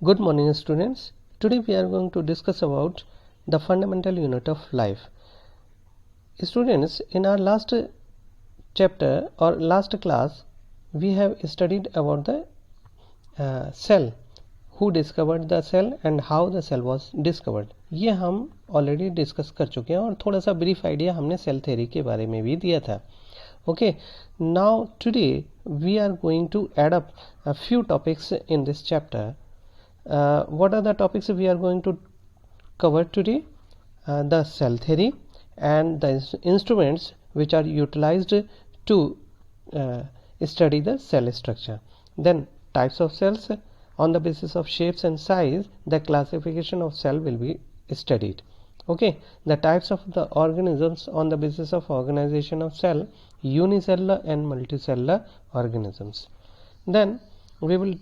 Good morning, students. Today we are going to discuss about the fundamental unit of life. Students, in our last chapter or last class, we have studied about the cell. Who discovered the cell and how the cell was discovered. ये हम already discuss कर चुके हैं और थोड़ा सा brief idea हमने cell theory के बारे में भी दिया था. Okay, now today we are going to add up a few topics in this chapter. What are the topics we are going to cover today? The cell theory and the instruments which are utilized to study the cell structure. Then types of cells. On the basis of shapes and size, the classification of cell will be studied. Okay, the types of the organisms on the basis of organization of cell, unicellular and multicellular organisms. Then we will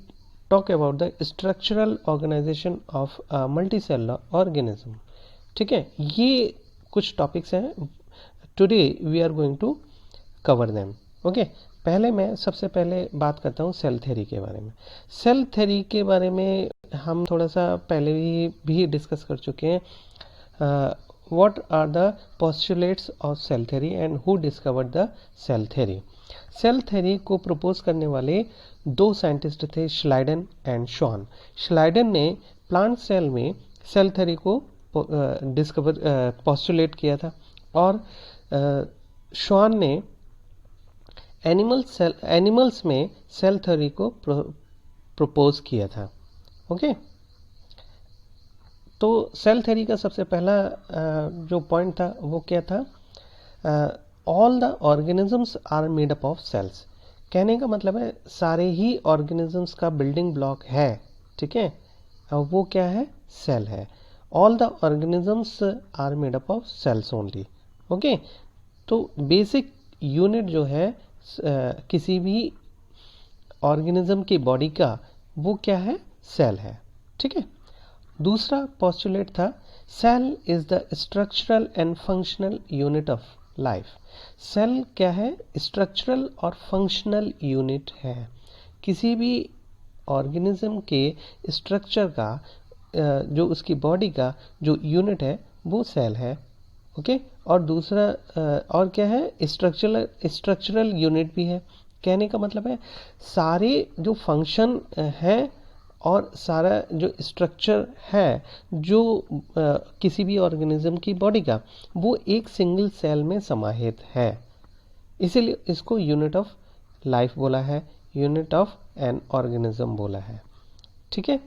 talk about the structural organization of a multicellular organism. ठीक है, ये कुछ topics हैं. Today we are going to cover them. Okay, पहले मैं सबसे पहले बात करता हूँ सेल थ्योरी के बारे में. सेल थ्योरी के बारे में हम थोड़ा सा पहले भी डिस्कस कर चुके हैं. What are the postulates of cell theory and who discovered the cell theory. Cell theory को प्रपोज करने वाले दो साइंटिस्ट थे, श्लाइडन एंड शॉन. श्लाइडन ने प्लांट सेल में सेल थ्योरी को पोस्टुलेट किया था और शॉन ने एनिमल्स में सेल थ्योरी को प्रपोज किया था. ओके, तो सेल थ्योरी का सबसे पहला जो पॉइंट था वो क्या था? All the organisms are made up of cells. कहने का मतलब है सारे ही ऑर्गेनिजम्स का बिल्डिंग ब्लॉक है. ठीक है, वो क्या है? सेल है. All the organisms are made up of cells only. Okay, तो बेसिक यूनिट जो है किसी भी ऑर्गेनिज्म की बॉडी का वो क्या है? सेल है. ठीक है. दूसरा पोस्टुलेट था cell is the structural and functional unit of life. Cell क्या है? स्ट्रक्चरल और फंक्शनल यूनिट है. किसी भी ऑर्गेनिज्म के स्ट्रक्चर का जो उसकी बॉडी का जो यूनिट है वो सेल है. ओके, और दूसरा और क्या है? स्ट्रक्चरल यूनिट भी है. कहने का मतलब है सारे जो फंक्शन है और सारा जो स्ट्रक्चर है जो किसी भी ऑर्गेनिज्म की बॉडी का वो एक सिंगल सेल में समाहित है. इसीलिए इसको यूनिट ऑफ लाइफ बोला है, यूनिट ऑफ एन ऑर्गेनिज्म बोला है. ठीक है.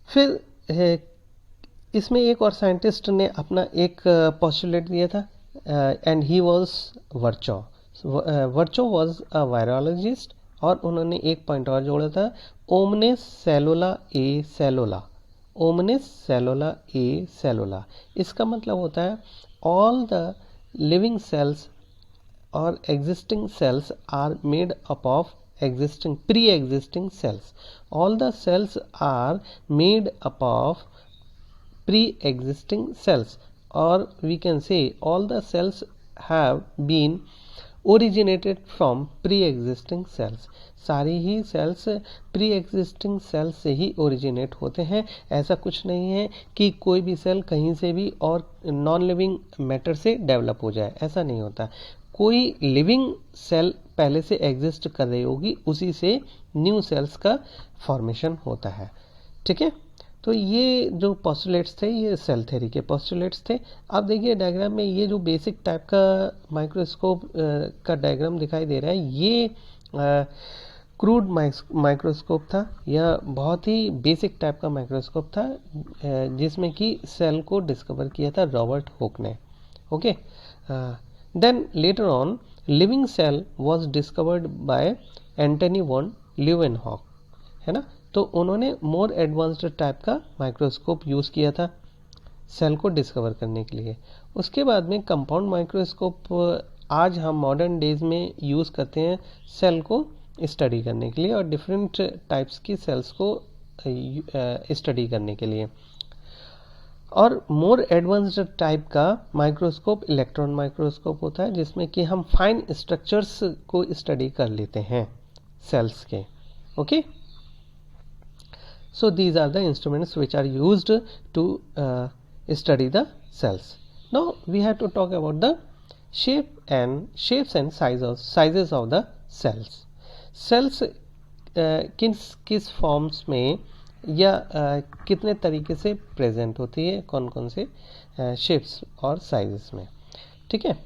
फिर इसमें एक और साइंटिस्ट ने अपना एक पोस्टुलेट दिया था and he was वर्चो. वर्चो was a virologist और उन्होंने एक पॉइंट और जोड़ा था, ओमनेस सेलुला ए सेलुला. ओमनेस सेलुला ए सेलुला इसका मतलब होता है ऑल द लिविंग सेल्स और existing cells are made up of existing pre-existing cells. All the cells are made up of pre-existing cells, or we can say all the cells have been originated from pre-existing cells. सारी ही sales pre existing cells से ही originate होते हैं. ऐसा कुछ नहीं है कि कोई भी सेल कहीं से भी और नॉन लिविंग मैटर से डेवलप हो जाए, ऐसा नहीं होता. कोई लिविंग सेल पहले से एग्जिस्ट कर रही होगी, उसी से न्यू सेल्स का फॉर्मेशन होता है. ठीक है. तो ये जो पोस्टुलेट्स थे ये सेल थ्योरी के पोस्टुलेट्स थे. अब देखिए डायग्राम में ये जो बेसिक टाइप का माइक्रोस्कोप का डायग्राम दिखाई दे रहा है, ये क्रूड माइक्रोस्कोप था. यह बहुत ही बेसिक टाइप का माइक्रोस्कोप था जिसमें कि सेल को डिस्कवर किया था रॉबर्ट हुक ने. Okay, then later on living cell was discovered by Antonie van Leeuwenhoek, है ना. तो उन्होंने मोर एडवांस्ड टाइप का माइक्रोस्कोप यूज़ किया था सेल को डिस्कवर करने के लिए. उसके बाद में कंपाउंड माइक्रोस्कोप आज हम मॉडर्न डेज में यूज़ करते हैं सेल को स्टडी करने के लिए और डिफरेंट टाइप्स की सेल्स को स्टडी करने के लिए. और मोर एडवांस्ड टाइप का माइक्रोस्कोप इलेक्ट्रॉन माइक्रोस्कोप होता है जिसमें कि हम फाइन स्ट्रक्चर्स को स्टडी कर लेते हैं सेल्स के. Okay, So these are the instruments which are used to study the cells. Now we have to talk about the shapes and sizes of the cells. Cells किस forms में या कितने तरीके से प्रेजेंट होती है, कौन कौन से शेप्स और साइजेस में. ठीक है.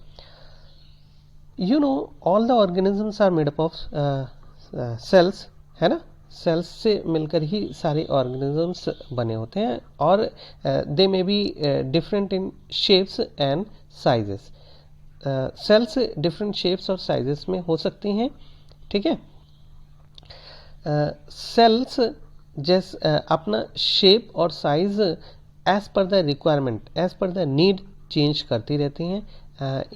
You know all the organisms are made up of cells, है ना. सेल्स से मिलकर ही सारे ऑर्गेनिजम्स बने होते हैं और they may be different in shapes and sizes. Cells different shapes और साइजेस में हो सकती हैं. ठीक है. सेल्स अपना शेप और size as per the requirement, as per the need change करती रहती हैं.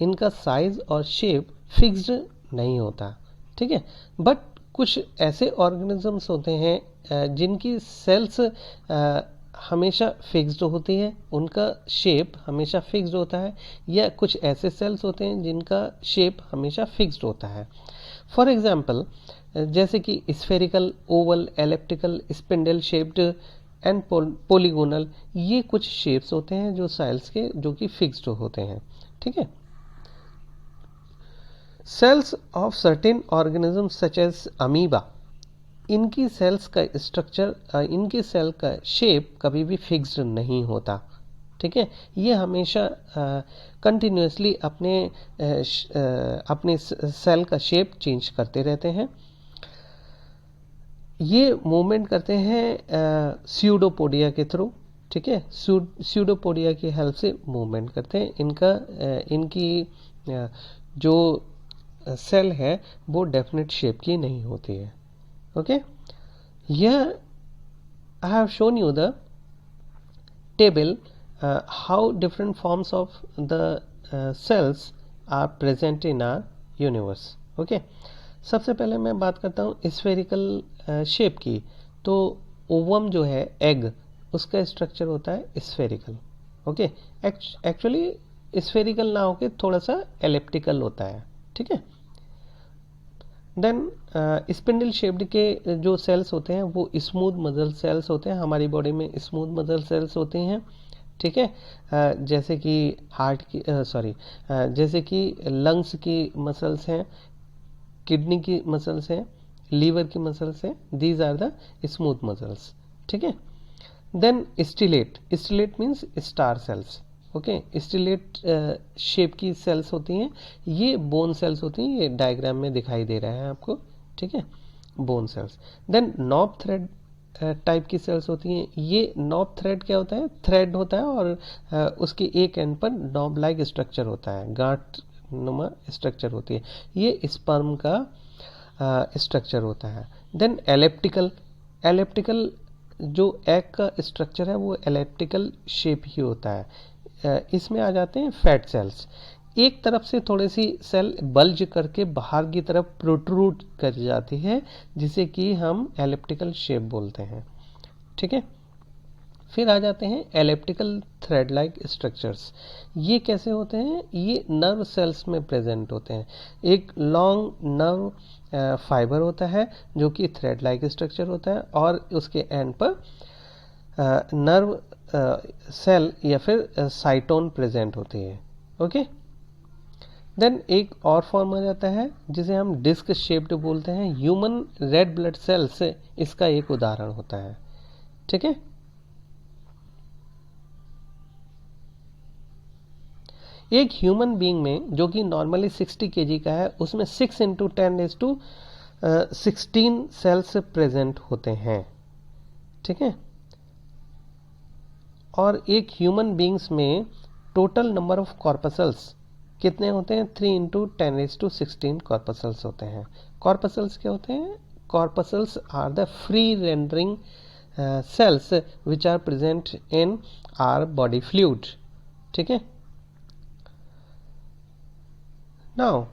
इनका साइज और शेप फिक्स्ड नहीं होता. ठीक है. बट कुछ ऐसे ऑर्गेनिजम्स होते हैं जिनकी सेल्स हमेशा फिक्स्ड होती है, उनका शेप हमेशा फिक्स्ड होता है, या कुछ ऐसे सेल्स होते हैं जिनका शेप हमेशा फिक्स्ड होता है. फॉर एग्जाम्पल जैसे कि spherical, oval, elliptical, spindle shaped and polygonal, ये कुछ शेप्स होते हैं जो सेल्स के जो कि फिक्स्ड होते हैं. ठीक है. Cells of certain organism such as amoeba, इनकी सेल्स का स्ट्रक्चर, इनकी सेल का शेप कभी भी फिक्स्ड नहीं होता. ठीक है. ये हमेशा कंटिन्यूसली अपने सेल का शेप चेंज करते रहते हैं. ये मूवमेंट करते हैं स्यूडोपोडिया के थ्रू. ठीक है. स्यूडोपोडिया की हेल्प से मूवमेंट करते हैं. इनकी जो सेल है वो डेफिनेट शेप की नहीं होती है. Okay. Here I have shown you the table how different forms of the cells are present in our universe. Okay. सबसे पहले मैं बात करता हूँ स्फेरिकल शेप की. तो ओवम जो है, एग, उसका स्ट्रक्चर होता है स्फेरिकल. ओके. एक्चुअली स्फेरिकल ना होके थोड़ा सा एलिप्टिकल होता है. ठीक है. देन स्पिंडल शेप्ड के जो सेल्स होते हैं वो स्मूथ मसल सेल्स होते हैं. हमारी बॉडी में स्मूथ मसल सेल्स होती हैं. ठीक है. जैसे कि हार्ट की जैसे कि लंग्स की मसल्स हैं, किडनी की मसल्स हैं, लीवर की मसल्स हैं. These are the smooth muscles. ठीक है. Then stellate means star cells. Okay. Stellate shape की सेल्स होती हैं. ये बोन सेल्स होती हैं. ये डायग्राम में दिखाई दे रहा है आपको. ठीक है. Bone cells. Then knob thread type की सेल्स होती हैं. ये नॉब थ्रेड क्या होता है? थ्रेड होता है और उसके एक एंड पर नॉब लाइक स्ट्रक्चर होता है, गांठ नुमा स्ट्रक्चर होती है. ये स्पर्म का स्ट्रक्चर होता है. देन एलिप्टिकल जो एग का स्ट्रक्चर है वो एलिप्टिकल शेप ही होता है. इसमें आ जाते हैं फैट सेल्स. एक तरफ से थोड़ी सी सेल बल्ज करके बाहर की तरफ प्रोट्रूड कर जाती है, जिसे कि हम एलिप्टिकल शेप बोलते हैं. ठीक है. फिर आ जाते हैं एलिप्टिकल थ्रेड लाइक स्ट्रक्चर्स. ये कैसे होते हैं? ये नर्व सेल्स में प्रेजेंट होते हैं. एक लॉन्ग नर्व फाइबर होता है जो कि थ्रेड लाइक स्ट्रक्चर होता है और उसके एंड पर नर्व सेल या फिर साइटोन प्रेजेंट होती है. ओके. देन एक और फॉर्म आ जाता है जिसे हम डिस्क शेप्ड बोलते हैं. ह्यूमन रेड ब्लड सेल्स इसका एक उदाहरण होता है. ठीक है. एक ह्यूमन बीइंग में जो कि नॉर्मली 60 kg का है, उसमें 6 × 10⁻16 सेल्स प्रेजेंट होते हैं. ठीक है. और एक ह्यूमन बीइंग्स में टोटल नंबर ऑफ कॉर्पसल्स कितने होते हैं? 3 × 10⁻16 कॉर्पसल्स होते हैं. कॉर्पसल्स क्या होते हैं? Corpuscles are the free rendering cells which are present in our body fluid. ठीक है. Now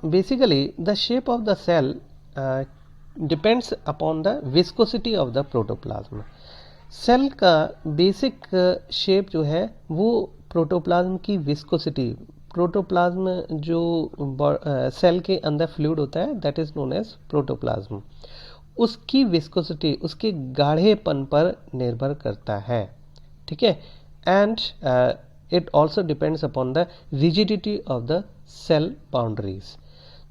basically the shape of the cell depends upon the viscosity of the protoplasm. Cell का बेसिक शेप जो है वो protoplasm की viscosity, protoplasm जो cell के अंदर फ्लूइड होता है that is known as protoplasm, उसकी विस्कोसिटी, उसके गाढ़ेपन पर निर्भर करता है, ठीक है। And it also depends upon the rigidity of the cell boundaries.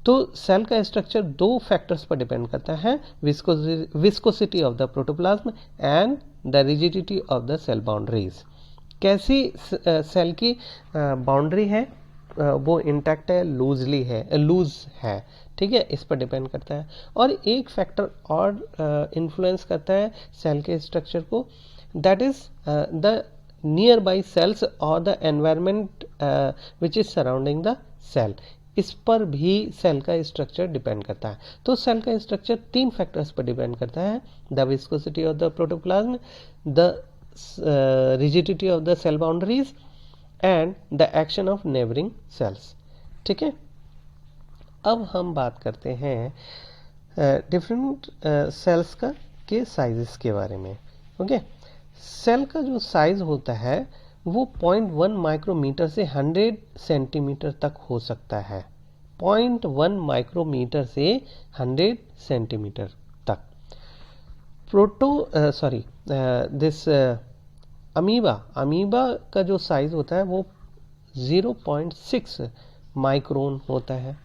तो सेल का स्ट्रक्चर दो फैक्टर्स पर डिपेंड करता है, viscosity of the protoplasm and the rigidity of the cell boundaries. कैसी सेल की बाउंड्री है, वो इंटैक्ट है, लूज है, ठीक है, इस पर डिपेंड करता है। और एक फैक्टर और इन्फ्लुएंस करता है सेल के स्ट्रक्चर को, that is the nearby cells और the environment which is surrounding the cell. इस पर भी सेल का स्ट्रक्चर डिपेंड करता है। तो सेल का स्ट्रक्चर तीन फैक्टर्स पर डिपेंड करता है, the viscosity of the protoplasm, the rigidity of the cell boundaries and the action of neighbouring cells, ठीक है। अब हम बात करते हैं डिफरेंट सेल्स का के साइजेस के बारे में, ओके। सेल का जो साइज होता है वो 0.1 माइक्रोमीटर से 100 सेंटीमीटर तक हो सकता है, 0.1 माइक्रोमीटर से 100 सेंटीमीटर तक। दिस अमीबा का जो साइज होता है वो 0.6 माइक्रोन होता है।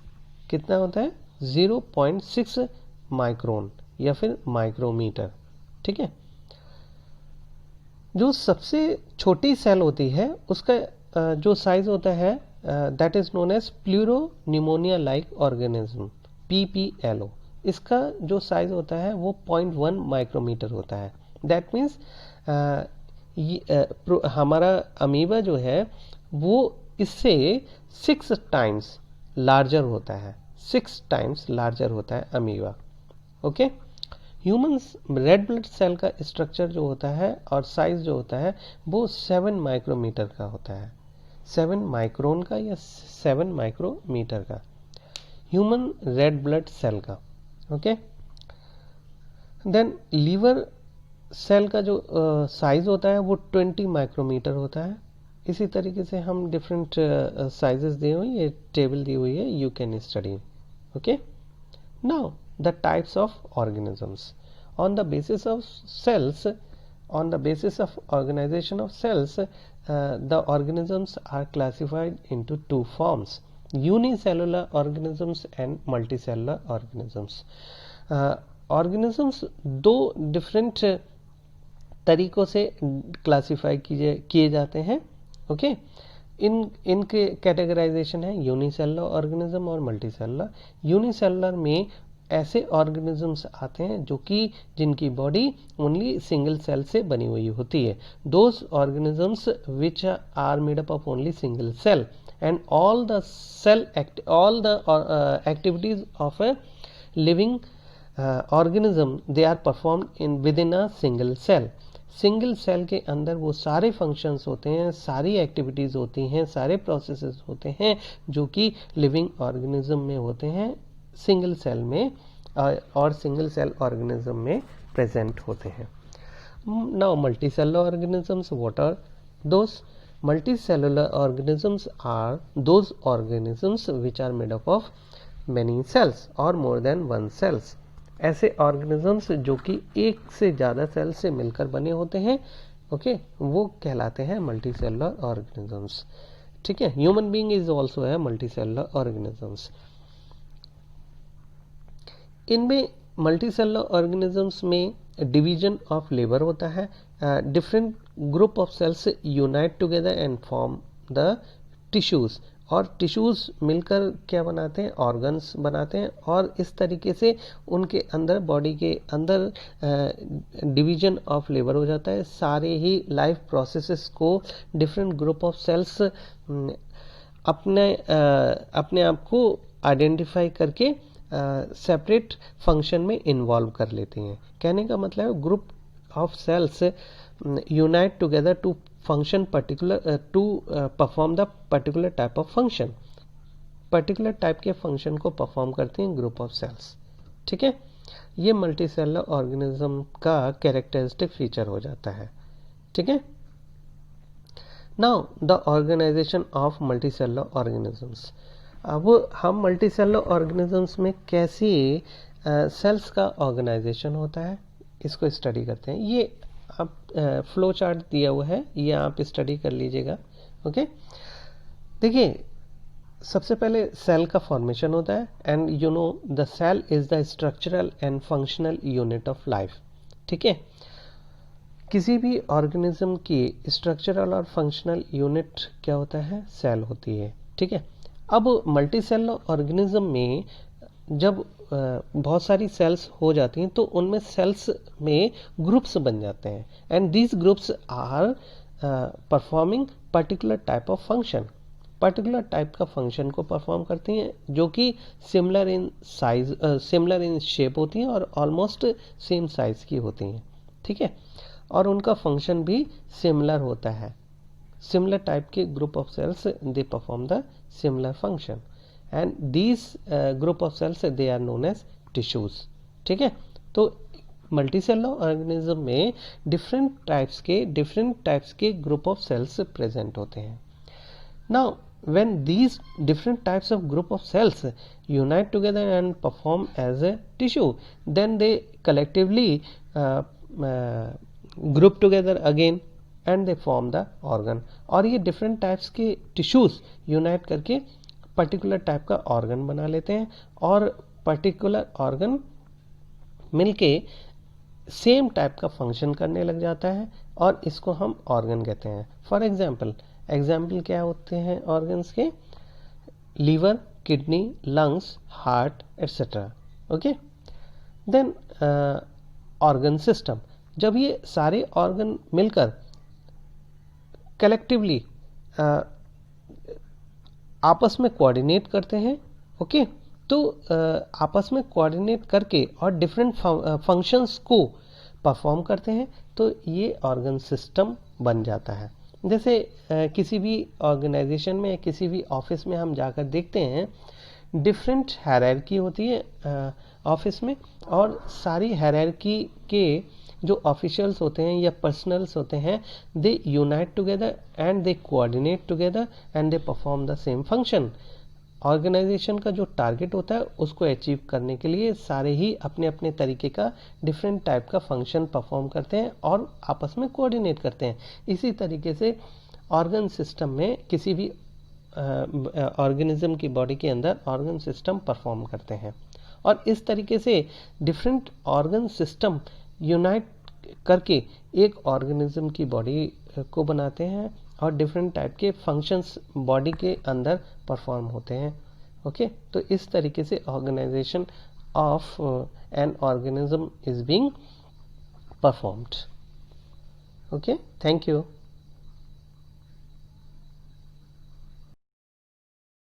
कितना होता है? 0.6 माइक्रोन या फिर माइक्रोमीटर, ठीक है। जो सबसे छोटी सेल होती है उसका जो साइज होता है that is known as pleuropneumonia like organism, PPLO। इसका जो साइज होता है वो 0.1 माइक्रोमीटर होता है। दैट मीन्स हमारा अमीबा जो है वो इससे 6 टाइम्स लार्जर होता है, 6 टाइम्स लार्जर होता है amoeba, okay. Humans red blood cell का स्ट्रक्चर जो होता है और साइज जो होता है वो 7 माइक्रोमीटर का होता है, 7 माइक्रोन का या 7 माइक्रोमीटर का ह्यूमन रेड ब्लड सेल का, ओके। देन लीवर सेल का जो साइज होता है वो 20 माइक्रोमीटर होता है। इसी तरीके से हम डिफरेंट साइजेस दिए हुए, ये टेबल दी हुई है, you can study, okay. Now the types of organisms on the basis of cells, on the basis of organization of cells, the organisms are classified into two forms, unicellular organisms and multicellular organisms. Organisms दो different तरीकों से classify किए जाते हैं, okay. इनके categorisation है unicellular organism और multicellular. Unicellular में ऐसे ऑर्गेनिजम्स आते हैं जो कि जिनकी बॉडी ओनली सिंगल सेल से बनी हुई होती है, those organisms which are made up of only single cell and all the activities of a living organism they are performed in within a single cell. Single cell के अंदर वो सारे functions होते हैं, सारी एक्टिविटीज होती हैं, सारे प्रोसेसेस होते हैं जो कि लिविंग ऑर्गेनिज्म में होते हैं, सिंगल सेल में और सिंगल सेल ऑर्गेनिज्म में प्रेजेंट होते हैं। Now multicellular organisms, what are those? Multicellular organisms are those organisms which are made up of many cells और मोर देन वन सेल्स। ऐसे ऑर्गेनिजम्स जो कि एक से ज़्यादा सेल से मिलकर बने होते हैं, ओके, वो कहलाते हैं मल्टीसेलुलर ऑर्गेनिजम्स, ठीक है। ह्यूमन बीइंग इज ऑल्सो है मल्टीसेलुलर ऑर्गेनिजम्स। इनमें मल्टीसेलुलर ऑर्गेनिजम्स में डिवीजन ऑफ लेबर होता है, different group of cells unite together and form the tissues, और टिश्यूज मिलकर क्या बनाते हैं? ऑर्गन्स बनाते हैं, और इस तरीके से उनके अंदर, बॉडी के अंदर डिवीजन ऑफ लेबर हो जाता है। सारे ही लाइफ प्रोसेसेस को डिफरेंट ग्रुप ऑफ सेल्स अपने आप को आइडेंटिफाई करके सेपरेट फंक्शन में इन्वॉल्व कर लेते हैं। कहने का मतलब है group of cells unite together to function particular to perform the particular type of function, particular type के फंक्शन को परफॉर्म करते हैं ग्रुप ऑफ सेल्स, ठीक है। ये मल्टी सेलुलर ऑर्गेनिज्म का कैरेक्टरिस्टिक फीचर हो जाता है। ठीक है। Now the organisation of multi cellular organisms. अब हम मल्टी सेलुलर ऑर्गेनिजम्स में कैसी सेल्स का ऑर्गेनाइजेशन होता है इसको स्टडी करते हैं। ये आप फ्लो चार्ट दिया हुआ है, ये आप स्टडी कर लीजिएगा। ओके, देखिए सबसे पहले सेल का फॉर्मेशन होता है, and you know the cell is the structural and functional unit of life. ठीक है, किसी भी ऑर्गेनिज्म की स्ट्रक्चरल और फंक्शनल यूनिट क्या होता है? सेल होती है। ठीक है, अब मल्टी सेलुलर ऑर्गेनिज्म में जब बहुत सारी सेल्स हो जाती हैं तो उनमें सेल्स में ग्रुप्स बन जाते हैं, and these groups are performing particular type of function. Particular type का फंक्शन को परफॉर्म करती हैं जो कि similar in size, similar in shape होती हैं और ऑलमोस्ट सेम साइज की होती हैं। ठीक है, और उनका फंक्शन भी सिमिलर होता है। सिमिलर टाइप के group of cells they perform the similar function, and these group of cells they are known as tissues. ठीक है, तो मल्टी सेलुलर ऑर्गेनिज्म में डिफरेंट टाइप्स के ग्रुप ऑफ सेल्स प्रेजेंट होते हैं। Now when these different types of group of cells unite together and perform as a tissue, then they collectively group together again and they form the organ। और ये different types के tissues unite करके particular type का organ बना लेते हैं, और particular organ मिलके सेम टाइप का फंक्शन करने लग जाता है, और इसको हम ऑर्गन कहते हैं। फॉर एग्जाम्पल क्या होते हैं ऑर्गन्स के? Liver, kidney, lungs, heart etcetera. Okay, then organ system. जब ये सारे ऑर्गन मिलकर कलेक्टिवली आपस में कोऑर्डिनेट करते हैं, ओके, तो आपस में कोऑर्डिनेट करके और डिफरेंट फंक्शंस को परफॉर्म करते हैं, तो ये ऑर्गन सिस्टम बन जाता है। जैसे किसी भी ऑर्गेनाइजेशन में, किसी भी ऑफिस में हम जाकर देखते हैं, डिफरेंट हायरार्की होती है ऑफिस में, और सारी हायरार्की के जो ऑफिशियल्स होते हैं या पर्सनल्स होते हैं, they unite together and they coordinate together and they perform the same function. Organisation का जो टारगेट होता है उसको अचीव करने के लिए सारे ही अपने अपने तरीके का डिफरेंट टाइप का फंक्शन परफॉर्म करते हैं और आपस में कोऑर्डिनेट करते हैं। इसी तरीके से ऑर्गन सिस्टम में किसी भी ऑर्गेनिज्म की बॉडी के अंदर ऑर्गन सिस्टम परफॉर्म करते हैं, और इस तरीके से डिफरेंट ऑर्गन सिस्टम यूनाइट करके एक ऑर्गेनिज्म की बॉडी को बनाते हैं, और डिफरेंट टाइप के फंक्शंस बॉडी के अंदर परफॉर्म होते हैं। ओके, तो इस तरीके से organisation of an organism is being performed. Okay, thank you.